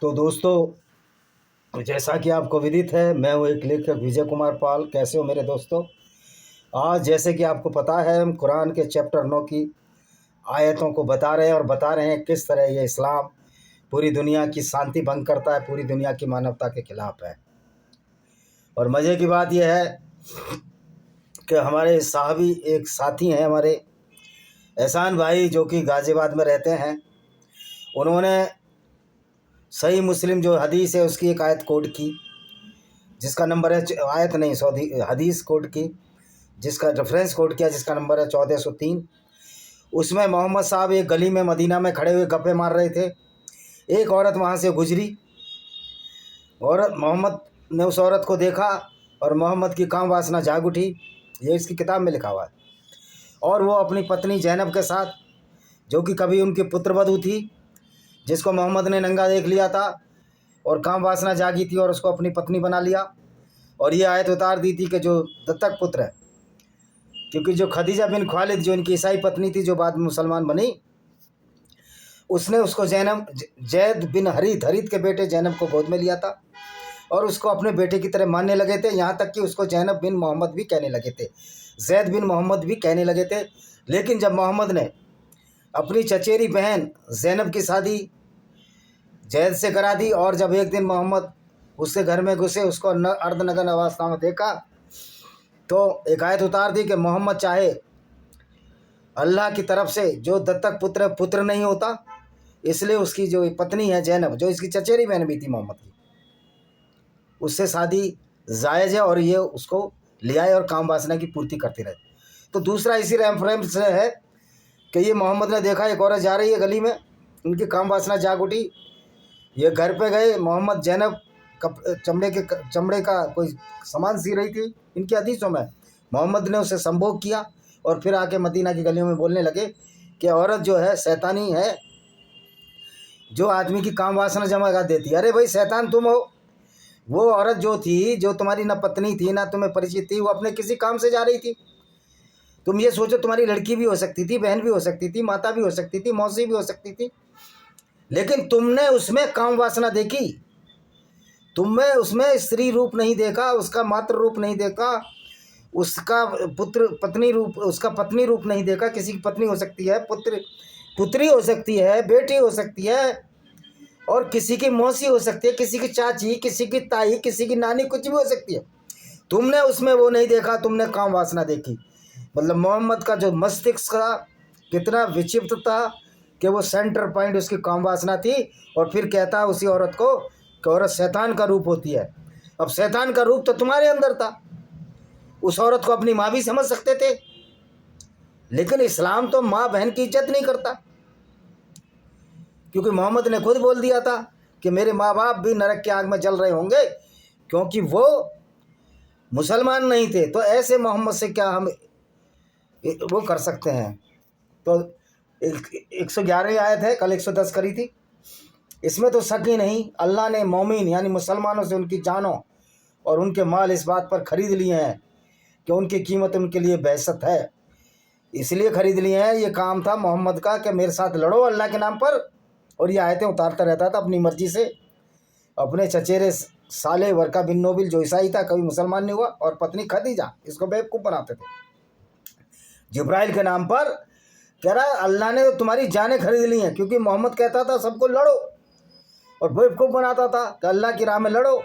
तो दोस्तों, जैसा कि आपको विदित है, मैं हूँ एक लेखक विजय कुमार पाल। कैसे हो मेरे दोस्तों? आज जैसे कि आपको पता है, हम कुरान के चैप्टर 9 की आयतों को बता रहे हैं और बता रहे हैं किस तरह ये इस्लाम पूरी दुनिया की शांति भंग करता है, पूरी दुनिया की मानवता के खिलाफ है। और मज़े की बात यह है कि हमारे साहबी एक साथी हैं, हमारे एहसान भाई, जो कि गाज़ियाबाद में रहते हैं। उन्होंने सही मुस्लिम जो हदीस है उसकी एक आयत कोड की, जिसका नंबर है आयत नहीं सौदी हदीस कोड की, जिसका रेफरेंस कोड किया, जिसका नंबर है 1403। उसमें मोहम्मद साहब एक गली में मदीना में खड़े हुए गप्पे मार रहे थे। एक औरत वहाँ से गुजरी और मोहम्मद ने उस औरत को देखा और मोहम्मद की काम वासना जाग उठी। ये इसकी किताब में लिखा हुआ है। और वो अपनी पत्नी जैनब के साथ, जो कि कभी उनकी पुत्रवधू थी, जिसको मोहम्मद ने नंगा देख लिया था और काम वासना जागी थी और उसको अपनी पत्नी बना लिया। और ये आयत उतार दी थी कि जो दत्तक पुत्र है, क्योंकि जो खदीजा बिन खालिद, जो इनकी ईसाई पत्नी थी, जो बाद में मुसलमान बनी, उसने उसको जैद बिन हरीत के बेटे जैनब को गोद में लिया था और उसको अपने बेटे की तरह मानने लगे थे। यहाँ तक कि उसको जैनब बिन मोहम्मद भी कहने लगे थे, जैद बिन मोहम्मद भी कहने लगे थे। लेकिन जब मोहम्मद ने अपनी चचेरी बहन जैनब की शादी जैद से करा दी और जब एक दिन मोहम्मद उसके घर में घुसे, उसको अर्धनग्न अवस्था में देखा, तो एक आयत उतार दी कि मोहम्मद चाहे अल्लाह की तरफ से जो दत्तक पुत्र नहीं होता, इसलिए उसकी जो पत्नी है जैनब, जो इसकी चचेरी बहन भी थी मोहम्मद की, उससे शादी जायज़ है और ये उसको ले आए और काम वासना की पूर्ति करते रहे। तो दूसरा इसी रेफरेंस से है कि ये मोहम्मद ने देखा एक औरत जा रही है गली में, उनकी काम वासना जाग उठी। ये घर पे गए, मोहम्मद जैनब चमड़े का कोई सामान सी रही थी इनकी हदीसों में। मोहम्मद ने उसे संभोग किया और फिर आके मदीना की गलियों में बोलने लगे कि औरत जो है शैतानी है, जो आदमी की काम वासना जमा कर देती है। अरे भाई, शैतान तुम हो। वो औरत जो थी, जो तुम्हारी ना पत्नी थी ना तुम्हें परिचित थी, वो अपने किसी काम से जा रही थी। तुम ये सोचो, तुम्हारी लड़की भी हो सकती थी, बहन भी हो सकती थी, माता भी हो सकती थी, मौसी भी हो सकती थी, लेकिन तुमने उसमें काम वासना देखी। तुमने उसमें स्त्री रूप नहीं देखा, उसका मातृ रूप नहीं देखा, उसका उसका पत्नी रूप नहीं देखा। किसी की पत्नी हो सकती है, पुत्री हो सकती है, बेटी हो सकती है, और किसी की मौसी हो सकती है, किसी की चाची, किसी की ताई, किसी की नानी, कुछ भी हो सकती है। तुमने उसमें वो नहीं देखा, तुमने काम वासना देखी। मतलब मोहम्मद का जो मस्तिष्क था कितना विक्षिप्त था कि वो सेंटर पॉइंट उसकी काम वासना थी। और फिर कहता है उसी औरत को कि औरत शैतान का रूप होती है। अब शैतान का रूप तो तुम्हारे अंदर था। उस औरत को अपनी माँ भी समझ सकते थे, लेकिन इस्लाम तो माँ बहन की इज्जत नहीं करता, क्योंकि मोहम्मद ने खुद बोल दिया था कि मेरे माँ बाप भी नरक की आग में जल रहे होंगे, क्योंकि वो मुसलमान नहीं थे। तो ऐसे मोहम्मद से क्या हम वो कर सकते हैं? तो 111 आयत है, कल 110 करी थी। इसमें तो शक ही नहीं, अल्लाह ने मोमिन यानी मुसलमानों से उनकी जानों और उनके माल इस बात पर ख़रीद लिए हैं कि उनकी कीमत उनके लिए बेइज्जत है। इसलिए ख़रीद लिए हैं। ये काम था मोहम्मद का कि मेरे साथ लड़ो अल्लाह के नाम पर, और ये आयतें उतारता रहता था अपनी मर्जी से। अपने चचेरे साले वर्का बिन नोबिल, जो ईसाई था, कभी मुसलमान नहीं हुआ, और पत्नी खदीजा, इसको बेवकूफ़ बनाते थे जिब्राइल के नाम पर। कह रहा है अल्लाह ने तुम्हारी जानें खरीद ली हैं, क्योंकि मोहम्मद कहता था सबको लड़ो, और बेवकूफ़ बनाता था कि अल्लाह की राह में लड़ो,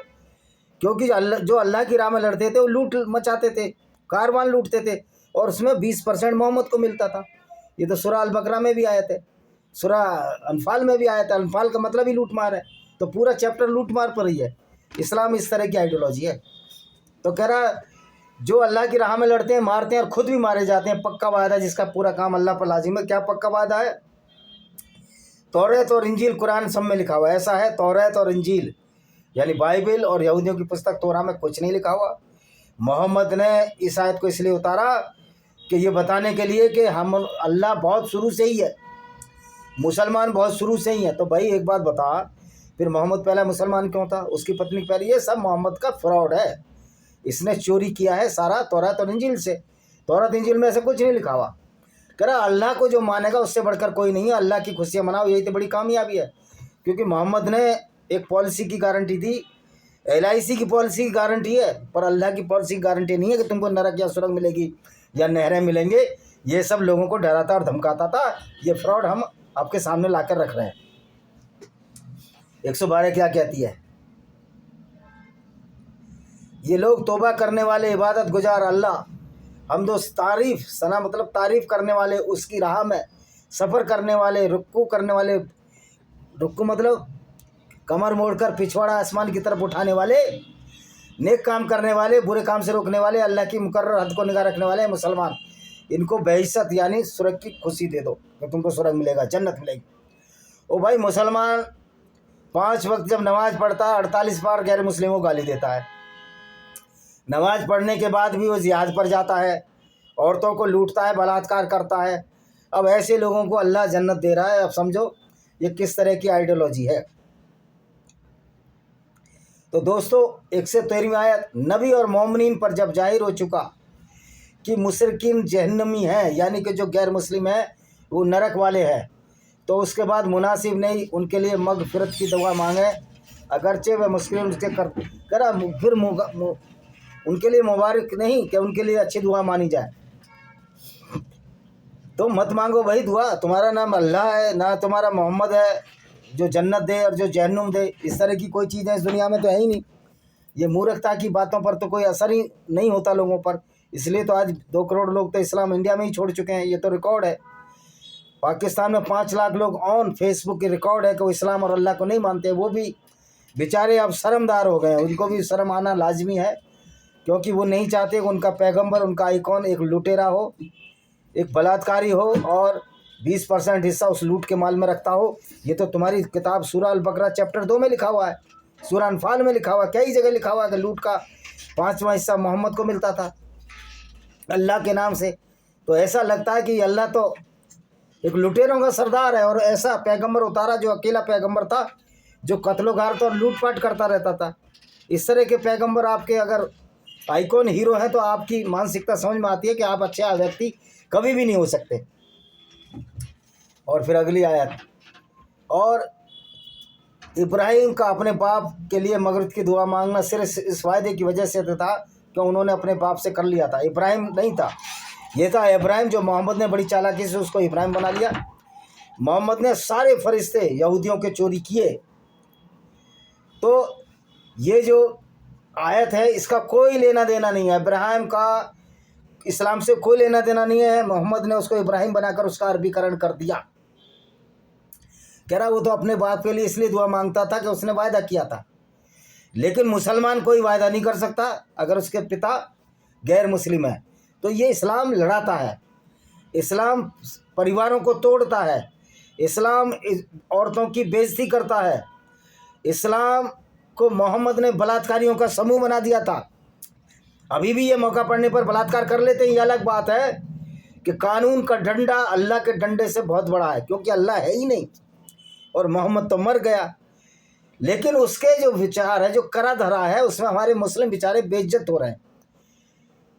क्योंकि जो अल्लाह की राह में लड़ते थे वो लूट मचाते थे, कारवान लूटते थे, और उसमें 20% मोहम्मद को मिलता था। ये तो सूरह अल बकरा में भी आए थे, सूरह अनफाल में भी आया था। अनफाल का मतलब ही लूट मार है, तो पूरा चैप्टर लूट मार पर ही है। इस्लाम इस तरह की आइडियोलॉजी है। तो कह रहा जो अल्लाह की राह में लड़ते हैं, मारते हैं और ख़ुद भी मारे जाते हैं, पक्का वादा जिसका पूरा काम अल्लाह पर लाजिम है। क्या पक्का वादा है? तौरात और इंजील, कुरान सब में लिखा हुआ है। ऐसा है, तौरात और इंजील यानी बाइबल और यहूदियों की पुस्तक तोरा में कुछ नहीं लिखा हुआ। मोहम्मद ने इस आयत को इसलिए उतारा कि ये बताने के लिए कि हम अल्लाह बहुत शुरू से ही है, मुसलमान बहुत शुरू से ही है। तो भाई एक बात बता, फिर मोहम्मद पहला मुसलमान क्यों था? उसकी पत्नी पहले? ये सब मोहम्मद का फ्रॉड है। इसने चोरी किया है सारा तौरात और इंजील से। तौरात इंजील में ऐसा कुछ नहीं लिखा हुआ। कह रहा अल्लाह को जो मानेगा उससे बढ़कर कोई नहीं है। अल्लाह की खुशियाँ मनाओ, यही तो बड़ी कामयाबी है। क्योंकि मोहम्मद ने एक पॉलिसी की गारंटी थी, LIC की पॉलिसी की गारंटी है, पर अल्लाह की पॉलिसी की गारंटी नहीं है कि तुमको नरक या सुरंग मिलेगी या नहरें मिलेंगे। ये सब लोगों को डराता और धमकाता था। ये फ्रॉड हम आपके सामने लाकर रख रहे हैं। 112 क्या कहती है? ये लोग तौबा करने वाले, इबादत गुजार अल्लाह हमदोस तारीफ़, सना मतलब तारीफ़ करने वाले, उसकी राह में सफ़र करने वाले, रुक्कू करने वाले, रुक्कू मतलब कमर मोड़कर पिछवाड़ा आसमान की तरफ उठाने वाले, नेक काम करने वाले, बुरे काम से रोकने वाले, अल्लाह की मुकर्रर हद को निगाह रखने वाले मुसलमान, इनको बेइज्जत यानी स्वर्ग की खुशी दे दो कि तुमको स्वर्ग मिलेगा, जन्नत मिलेगी। ओ भाई, मुसलमान 5 वक्त जब नमाज़ पढ़ता है 48 बार गैर मुस्लिमों को गाली देता है। नमाज पढ़ने के बाद भी वो जिहाद पर जाता है, औरतों को लूटता है, बलात्कार करता है। अब ऐसे लोगों को अल्लाह जन्नत दे रहा है। अब समझो ये किस तरह की आइडियोलॉजी है। तो दोस्तों, 113वीं आयत, नबी और मोमिनीन पर जब जाहिर हो चुका कि मुशरिकीन जहन्नमी हैं, यानी कि जो गैर मुस्लिम हैं वो नरक वाले हैं, तो उसके बाद मुनासिब नहीं उनके लिए मगफिरत की दुआ मांगे, अगरचे वह मुश्किल उसके करा, फिर उनके लिए मुबारक नहीं कि उनके लिए अच्छी दुआ मानी जाए। तो मत मांगो भाई दुआ, तुम्हारा नाम अल्लाह है, ना तुम्हारा मोहम्मद है जो जन्नत दे और जो जहन्नुम दे। इस तरह की कोई चीज़ है इस दुनिया में तो है ही नहीं। ये मूर्खता की बातों पर तो कोई असर ही नहीं होता लोगों पर। इसलिए तो आज 2 करोड़ लोग तो इस्लाम इंडिया में ही छोड़ चुके हैं। ये तो रिकॉर्ड है। पाकिस्तान में 5 लाख लोग ऑन फेसबुक की रिकॉर्ड है कि वो इस्लाम और अल्लाह को नहीं मानते। वो भी बेचारे अब शर्मदार हो गए हैं, उनको भी शर्म आना लाजमी है, क्योंकि वो नहीं चाहते कि उनका पैगंबर, उनका आइकॉन एक लुटेरा हो, एक बलात्कारी हो और 20% हिस्सा उस लूट के माल में रखता हो। ये तो तुम्हारी किताब सूरह अल बकरा चैप्टर 2 में लिखा हुआ है, सूरह अनफाल में लिखा हुआ है, कई जगह लिखा हुआ है कि लूट का 5वां हिस्सा मोहम्मद को मिलता था अल्लाह के नाम से। तो ऐसा लगता है कि अल्लाह तो एक लुटेरों का सरदार है और ऐसा पैगंबर उतारा जो अकेला पैगंबर था, जो कत्लोगार और लूटपाट करता रहता था। इस तरह के पैगंबर आपके अगर आइकॉन हीरो हैं तो आपकी मानसिकता समझ में आती है कि आप अच्छे व्यक्ति कभी भी नहीं हो सकते। और फिर अगली आयत, और इब्राहिम का अपने बाप के लिए मगफिरत की दुआ मांगना सिर्फ इस वायदे की वजह से था कि उन्होंने अपने बाप से कर लिया था। इब्राहिम नहीं था, ये था इब्राहिम जो मोहम्मद ने बड़ी चालाकी से उसको इब्राहिम बना लिया। मोहम्मद ने सारे फरिश्ते यहूदियों के चोरी किए। तो ये जो आयत है इसका कोई लेना देना नहीं है, इब्राहिम का इस्लाम से कोई लेना देना नहीं है। मोहम्मद ने उसको इब्राहिम बनाकर उसका अरबीकरण कर दिया। कह रहा वो तो अपने बाप के लिए इसलिए दुआ मांगता था कि उसने वायदा किया था, लेकिन मुसलमान कोई वायदा नहीं कर सकता अगर उसके पिता गैर मुस्लिम है। तो ये इस्लाम लड़ाता है, इस्लाम परिवारों को तोड़ता है, इस्लाम औरतों की बेइज्जती करता है। इस्लाम को मोहम्मद ने बलात्कारियों का समूह बना दिया था। अभी भी ये मौका पड़ने पर बलात्कार कर लेते हैं। ये अलग बात है कि कानून का डंडा अल्लाह के डंडे से बहुत बड़ा है, क्योंकि अल्लाह है ही नहीं और मोहम्मद तो मर गया। लेकिन उसके जो विचार है, जो करा धरा है, उसमें हमारे मुस्लिम बेचारे बेइज्जत हो रहे हैं।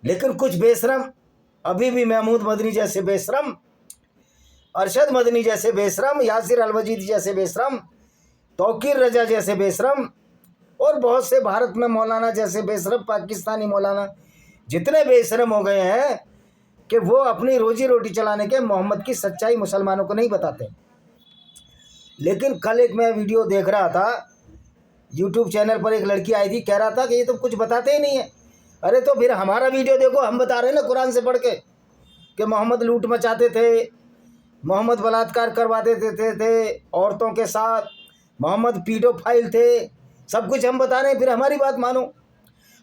लेकिन कुछ बेशरम अभी भी महमूद मदनी जैसे बेशरम, अरशद मदनी जैसे बेशरम, यासिर अलवजीद जैसे बेशरम, तौकीर रजा जैसे बेशरम और बहुत से भारत में मौलाना जैसे बेशरम, पाकिस्तानी मौलाना जितने बेशरम हो गए हैं कि वो अपनी रोजी रोटी चलाने के मोहम्मद की सच्चाई मुसलमानों को नहीं बताते। लेकिन कल एक मैं वीडियो देख रहा था यूट्यूब चैनल पर, एक लड़की आई थी, कह रहा था कि ये तो कुछ बताते ही नहीं है। अरे तो फिर हमारा वीडियो देखो, हम बता रहे हैं ना कुरान से पढ़ के कि मोहम्मद लूट मचाते थे, मोहम्मद बलात्कार करवा देते थे औरतों के साथ, मोहम्मद पीडोफाइल थे, सब कुछ हम बता रहे हैं, फिर हमारी बात मानो।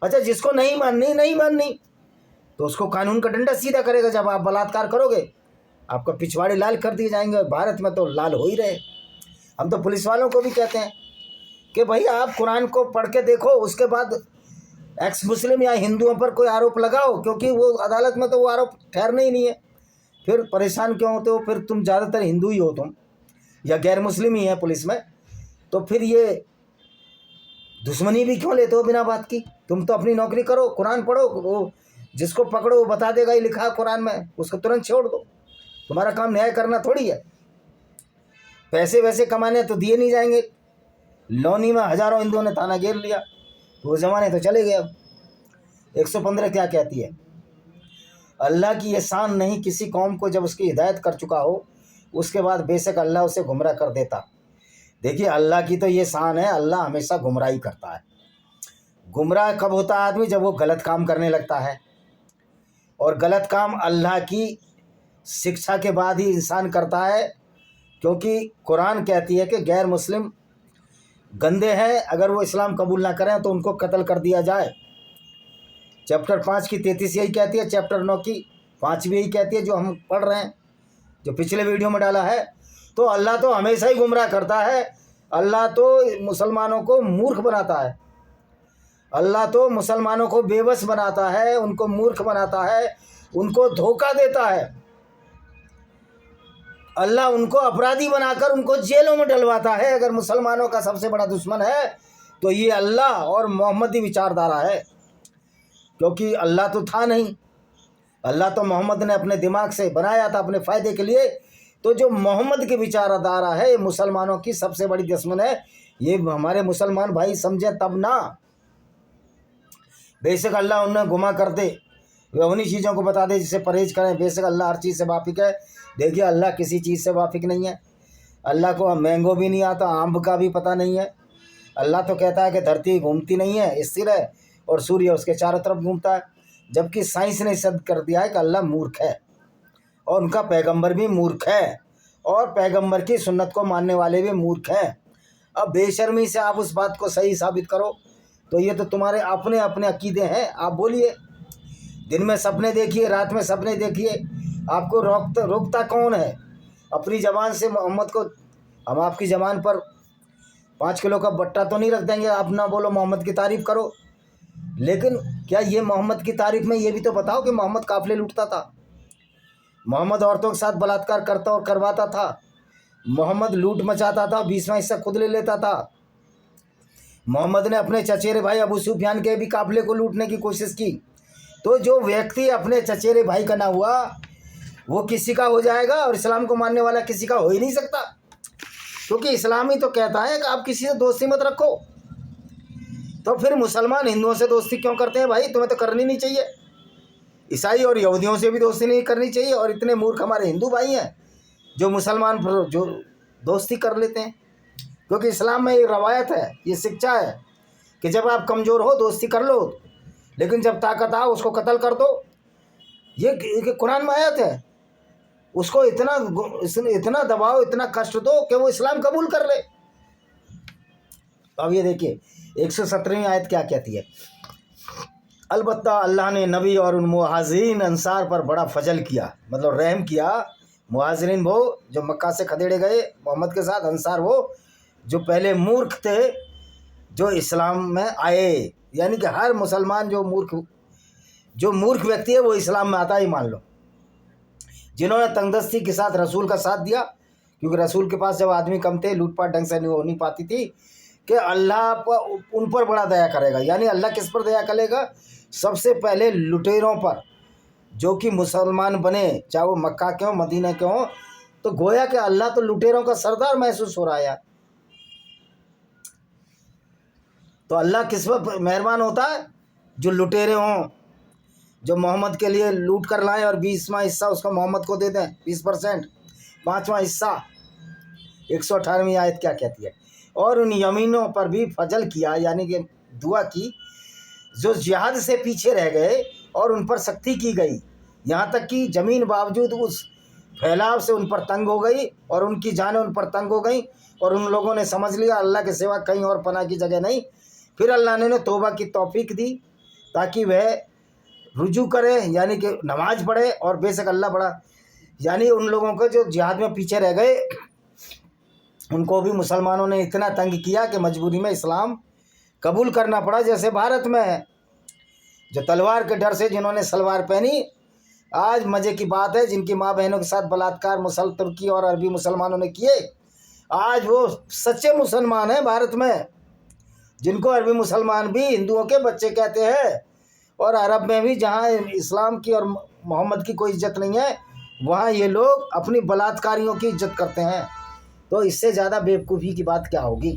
अच्छा, जिसको नहीं माननी तो उसको कानून का डंडा सीधा करेगा। जब आप बलात्कार करोगे आपका पिछवाड़े लाल कर दिए जाएंगे, और भारत में तो लाल हो ही रहे। हम तो पुलिस वालों को भी कहते हैं कि भाई आप कुरान को पढ़ के देखो, उसके बाद एक्स मुस्लिम या हिंदुओं पर कोई आरोप लगाओ, क्योंकि वो अदालत में तो वो आरोप ठहरने ही नहीं है। फिर परेशान क्यों होते हो? फिर तुम ज़्यादातर हिंदू ही हो तुम, या गैर मुस्लिम ही है पुलिस में, तो फिर ये दुश्मनी भी क्यों लेते हो बिना बात की? तुम तो अपनी नौकरी करो, कुरान पढ़ो, वो जिसको पकड़ो वो बता देगा ही लिखा है कुरान में, उसको तुरंत छोड़ दो। तुम्हारा काम न्याय करना थोड़ी है। पैसे वैसे कमाने तो दिए नहीं जाएंगे, लोनी में हजारों हिंदुओं ने थाना घेर लिया। तो वो ज़माने तो चले गए। अब 115 क्या कहती है? अल्लाह की ये शान नहीं, किसी कौम को जब उसकी हिदायत कर चुका हो उसके बाद बेशक अल्लाह उसे गुमराह कर देता। देखिए अल्लाह की तो ये शान है, अल्लाह हमेशा गुमराही करता है। गुमराह कब होता है आदमी? जब वो गलत काम करने लगता है। और गलत काम अल्लाह की शिक्षा के बाद ही इंसान करता है, क्योंकि कुरान कहती है कि गैर मुस्लिम गंदे हैं, अगर वो इस्लाम कबूल ना करें तो उनको कत्ल कर दिया जाए। चैप्टर 5 की 33 यही कहती है, चैप्टर 9 की 5 भी यही कहती है, जो हम पढ़ रहे हैं, जो पिछले वीडियो में डाला है। तो अल्लाह तो हमेशा ही गुमराह करता है। अल्लाह तो मुसलमानों को मूर्ख बनाता है, अल्लाह तो मुसलमानों को बेबस बनाता है, उनको मूर्ख बनाता है, उनको धोखा देता है। अल्लाह उनको अपराधी बनाकर उनको जेलों में डलवाता है। अगर मुसलमानों का सबसे बड़ा दुश्मन है तो ये अल्लाह और मोहम्मदी विचारधारा है, क्योंकि अल्लाह तो था नहीं। अल्लाह तो मोहम्मद ने अपने दिमाग से बनाया था अपने फ़ायदे के लिए। तो जो मोहम्मद की विचारधारा है ये मुसलमानों की सबसे बड़ी दुश्मन है। ये हमारे मुसलमान भाई समझे तब ना। बेशक अल्लाह उन्हें गुमा कर दे, वे उन्हीं चीज़ों को बता दे जिससे परहेज करें। बेशक अल्लाह हर चीज़ से वाकिफ़ है। देखिए अल्लाह किसी चीज़ से वाकिफ़ नहीं है। अल्लाह को मैंगो भी नहीं आता, आम का भी पता नहीं है। अल्लाह तो कहता है कि धरती घूमती नहीं है, स्थिर है, और सूर्य उसके चारों तरफ घूमता है। जबकि साइंस ने सिद्ध कर दिया है कि अल्लाह मूर्ख है और उनका पैगंबर भी मूर्ख है, और पैगंबर की सुन्नत को मानने वाले भी मूर्ख हैं। अब बेशर्मी से आप उस बात को सही साबित करो तो ये तो तुम्हारे अपने अपने अकीदे हैं। आप बोलिए, दिन में सपने देखिए, रात में सपने देखिए, आपको रोकता कौन है? अपनी ज़बान से मोहम्मद को, हम आपकी ज़बान पर 5 किलो का बट्टा तो नहीं रख देंगे, आप ना बोलो मोहम्मद की तारीफ़ करो। लेकिन क्या ये मोहम्मद की तारीफ़ में ये भी तो बताओ कि मोहम्मद काफ़िले लूटता था, मोहम्मद औरतों के साथ बलात्कार करता और करवाता था, मोहम्मद लूट मचाता था, 20वां हिस्सा खुद ले लेता था। मोहम्मद ने अपने चचेरे भाई अबू सुफियान के भी काफ़िले को लूटने की कोशिश की। तो जो व्यक्ति अपने चचेरे भाई का ना हुआ वो किसी का हो जाएगा, और इस्लाम को मानने वाला किसी का हो ही नहीं सकता, क्योंकि इस्लाम ही तो कहता है कि आप किसी से दोस्ती मत रखो। तो फिर मुसलमान हिंदुओं से दोस्ती क्यों करते हैं भाई? तुम्हें तो करनी नहीं चाहिए। ईसाई और यहूदियों से भी दोस्ती नहीं करनी चाहिए। और इतने मूर्ख हमारे हिंदू भाई हैं जो मुसलमान जो दोस्ती कर लेते हैं, क्योंकि इस्लाम में ये रवायत है, ये शिक्षा है कि जब आप कमज़ोर हो दोस्ती कर लो, लेकिन जब ताकत आओ उसको कत्ल कर दो। ये कुरान में आयत है। उसको इतना दबाओ, इतना कष्ट दो कि वो इस्लाम कबूल कर ले। अब ये देखिए 117वीं आयत क्या कहती है? अलबत्ता अल्लाह ने नबी और उन मुहाजिरीन अंसार पर बड़ा फजल किया, मतलब रहम किया। मुहाजिरीन वो जो मक्का से खदेड़े गए मोहम्मद के साथ, अंसार वो जो पहले मूर्ख थे जो इस्लाम में आए। यानी कि हर मुसलमान जो मूर्ख व्यक्ति है वो इस्लाम में आता ही मान लो, जिन्होंने तंगदस्ती के साथ रसूल का साथ दिया, क्योंकि रसूल के पास जब आदमी कम थे, लूटपाट ढंग से नहीं हो नहीं पाती थी, कि अल्लाह पर उन पर बड़ा दया करेगा। यानी अल्लाह किस पर दया करेगा? सबसे पहले लुटेरों पर, जो कि मुसलमान बने, चाहे वो मक्का के हों मदीना के हों। तो गोया कि अल्लाह तो लुटेरों का सरदार महसूस हो रहा है यार। तो अल्लाह किस पर मेहरबान होता है? जो लुटेरे हों, जो मोहम्मद के लिए लूट कर लाएं और 20वां हिस्सा उसको मोहम्मद को दे दें, 20%, 5वां हिस्सा। 118वीं आयत क्या कहती है? और उन यमीनों पर भी फजल किया, यानी कि दुआ की, जो जिहाद से पीछे रह गए और उन पर सख्ती की गई, यहाँ तक कि ज़मीन बावजूद उस फैलाव से उन पर तंग हो गई और उनकी जानें उन पर तंग हो गई, और उन लोगों ने समझ लिया अल्लाह के सिवा कहीं और पनाह की जगह नहीं। फिर अल्लाह ने तौबा की तौफीक दी ताकि वह रुजू करे, यानी कि नमाज पढ़े। और बेशक अल्लाह बड़ा, यानी उन लोगों को जो जिहाद में पीछे रह गए उनको भी मुसलमानों ने इतना तंग किया कि मजबूरी में इस्लाम कबूल करना पड़ा। जैसे भारत में है, जो तलवार के डर से जिन्होंने सलवार पहनी, आज मज़े की बात है, जिनकी माँ बहनों के साथ बलात्कार तुर्की और अरबी मुसलमानों ने किए, आज वो सच्चे मुसलमान हैं भारत में, जिनको अरबी मुसलमान भी हिंदुओं के बच्चे कहते हैं। और अरब में भी जहाँ इस्लाम की और मोहम्मद की कोई इज्जत नहीं है, वहाँ ये लोग अपनी बलात्कारियों की इज्जत करते हैं। तो इससे ज़्यादा बेवकूफ़ी की बात क्या होगी?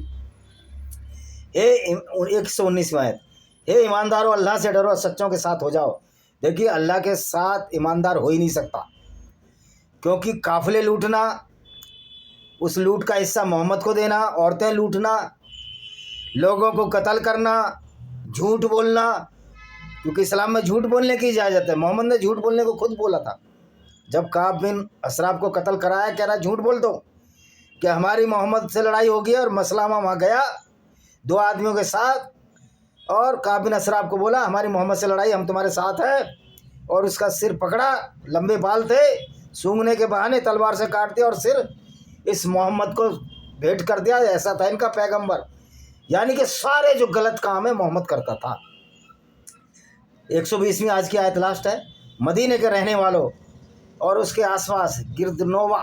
119 में आयत, हे ईमानदारों अल्लाह से डरो, सच्चों के साथ हो जाओ। देखिए अल्लाह के साथ ईमानदार हो ही नहीं सकता, क्योंकि काफिले लूटना, उस लूट का हिस्सा मोहम्मद को देना, औरतें लूटना, लोगों को कत्ल करना, झूठ बोलना, क्योंकि इस्लाम में झूठ बोलने की इजाज़त है। मोहम्मद ने झूठ बोलने को खुद बोला था, जब काब बिन असराफ को कत्ल कराया, कह रहा झूठ बोल दो कि हमारी मोहम्मद से लड़ाई होगी, और मसलामा वहाँ गया 2 आदमियों के साथ, और काब बिन असराफ को बोला हमारी मोहम्मद से लड़ाई, हम तुम्हारे साथ हैं, और उसका सिर पकड़ा, लंबे बाल थे, सूंघने के बहाने तलवार से काट दिया और सिर इस मोहम्मद को भेंट कर दिया। ऐसा था इनका पैगंबर, यानी कि सारे जो गलत काम है मोहम्मद करता था। 120वीं आज की आयत लास्ट है, मदीने के रहने वालों और उसके आसपास गिरदनोवा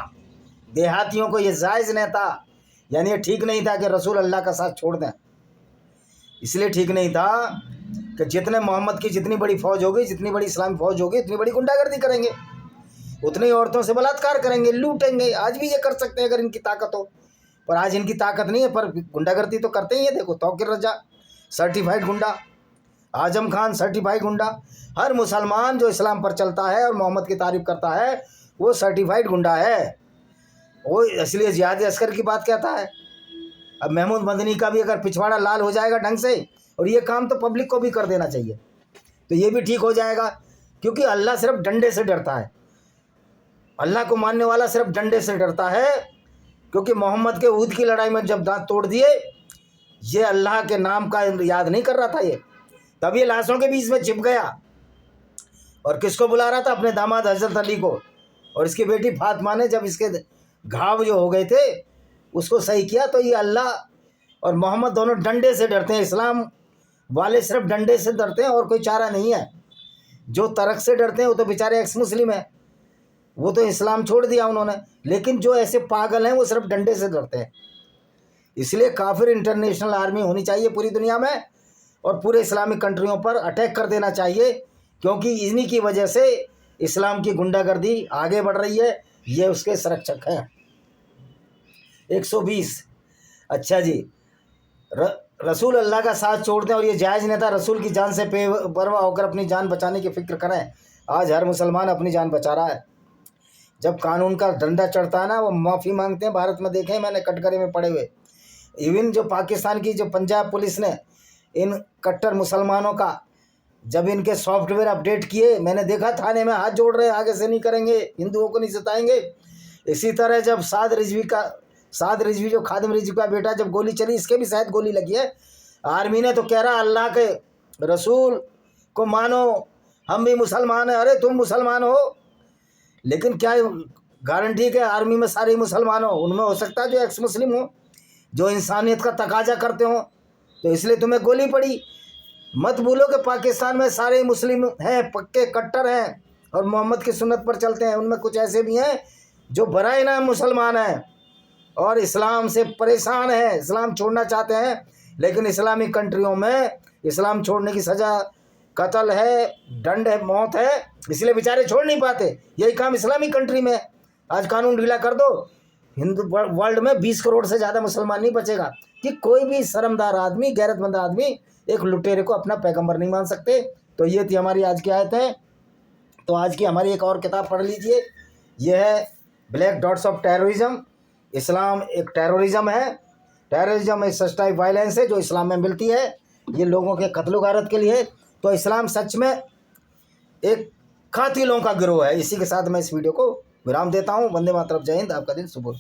देहातियों को ये जायज़ नहीं था, यानी ये ठीक नहीं था कि रसूल अल्लाह का साथ छोड़ दें। इसलिए ठीक नहीं था कि जितने मोहम्मद की जितनी बड़ी फ़ौज होगी, जितनी बड़ी इस्लामी फ़ौज होगी, इतनी बड़ी गुंडागर्दी करेंगे, उतनी औरतों से बलात्कार करेंगे, लूटेंगे। आज भी ये कर सकते हैं अगर इनकी ताकत हो, पर आज इनकी ताकत नहीं है, पर गुंडागर्दी तो करते ही है। देखो तौकीर रजा सर्टिफाइड गुंडा, आजम खान सर्टिफाइड गुंडा, हर मुसलमान जो इस्लाम पर चलता है और मोहम्मद की तारीफ़ करता है वो सर्टिफाइड गुंडा है। वो इसलिए जिहाद अस्कर की बात कहता है। अब महमूद मदनी का भी अगर पिछवाड़ा लाल हो जाएगा ढंग से, और ये काम तो पब्लिक को भी कर देना चाहिए, तो ये भी ठीक हो जाएगा, क्योंकि अल्लाह सिर्फ डंडे से डरता है। अल्लाह को मानने वाला सिर्फ डंडे से डरता है, क्योंकि मोहम्मद के ऊद की लड़ाई में जब दांत तोड़ दिए, ये अल्लाह के नाम का याद नहीं कर रहा था, ये तब ये लाशों के बीच में छिप गया, और किसको बुला रहा था? अपने दामाद हजरत अली को। और इसकी बेटी फातिमा ने जब इसके घाव जो हो गए थे उसको सही किया। तो ये अल्लाह और मोहम्मद दोनों डंडे से डरते हैं, इस्लाम वाले सिर्फ डंडे से डरते हैं और कोई चारा नहीं है। जो तर्क से डरते हैं वो तो बेचारे एक्स मुस्लिम हैं, वो तो इस्लाम छोड़ दिया उन्होंने, लेकिन जो ऐसे पागल हैं वो सिर्फ डंडे से डरते हैं। इसलिए काफिर इंटरनेशनल आर्मी होनी चाहिए पूरी दुनिया में, और पूरे इस्लामिक कंट्रियों पर अटैक कर देना चाहिए, क्योंकि इन्हीं की वजह से इस्लाम की गुंडागर्दी आगे बढ़ रही है। ये उसके संरक्षक हैं। 120। अच्छा जी, रसूल अल्लाह का साथ छोड़ दें और ये जायज़ नहीं था। रसूल की जान से बेपरवाह होकर अपनी जान बचाने की फ़िक्र करें। आज हर मुसलमान अपनी जान बचा रहा है। जब कानून का डंडा चढ़ता है ना, वो माफ़ी मांगते हैं। भारत में देखें मैंने कटघरे में पड़े हुए, इवन जो पाकिस्तान की जो पंजाब पुलिस ने इन कट्टर मुसलमानों का जब इनके सॉफ्टवेयर अपडेट किए, मैंने देखा थाने में हाथ जोड़ रहे, आगे से नहीं करेंगे, हिंदुओं को नहीं सताएंगे। इसी तरह जब साद रिजवी जो खादिम रिजवी का बेटा, जब गोली चली, इसके भी शायद गोली लगी है। आर्मी ने तो कह रहा अल्लाह के रसूल को मानो, हम भी मुसलमान हैं। अरे तुम मुसलमान हो, लेकिन क्या गारंटी के आर्मी में सारे मुसलमान हो? उनमें हो सकता है जो एक्स मुस्लिम हो, जो इंसानियत का तकाजा करते हो, तो इसलिए तुम्हें गोली पड़ी। मत भूलो कि पाकिस्तान में सारे मुस्लिम हैं, पक्के कट्टर हैं और मोहम्मद की सुन्नत पर चलते हैं। उनमें कुछ ऐसे भी हैं जो बराए नाम मुसलमान हैं और इस्लाम से परेशान हैं, इस्लाम छोड़ना चाहते हैं, लेकिन इस्लामिक कंट्रियों में इस्लाम छोड़ने की सज़ा कत्ल है, दंड है, मौत है, इसलिए बेचारे छोड़ नहीं पाते। यही काम इस्लामिक कंट्री में। आज कानून ढीला कर दो, हिंदू वर्ल्ड में 20 करोड़ से ज़्यादा मुसलमान नहीं बचेगा कि कोई भी शर्मदार आदमी, गैरतमंद आदमी एक लुटेरे को अपना पैगंबर नहीं मान सकते। तो ये थी हमारी आज की आयतें। तो आज की हमारी एक और किताब पढ़ लीजिए, यह है ब्लैक डॉट्स ऑफ टेररिज्म। इस्लाम एक टेररिज्म है। टेररिज्म एक सच टाइप वायलेंस है जो इस्लाम में मिलती है, ये लोगों के कत्ल गारत के लिए। तो इस्लाम सच में एक कातिलों का गिरोह है। इसी के साथ मैं इस वीडियो को विराम देता हूँ। वंदे मातरम, जय हिंद, आपका दिन शुभ हो।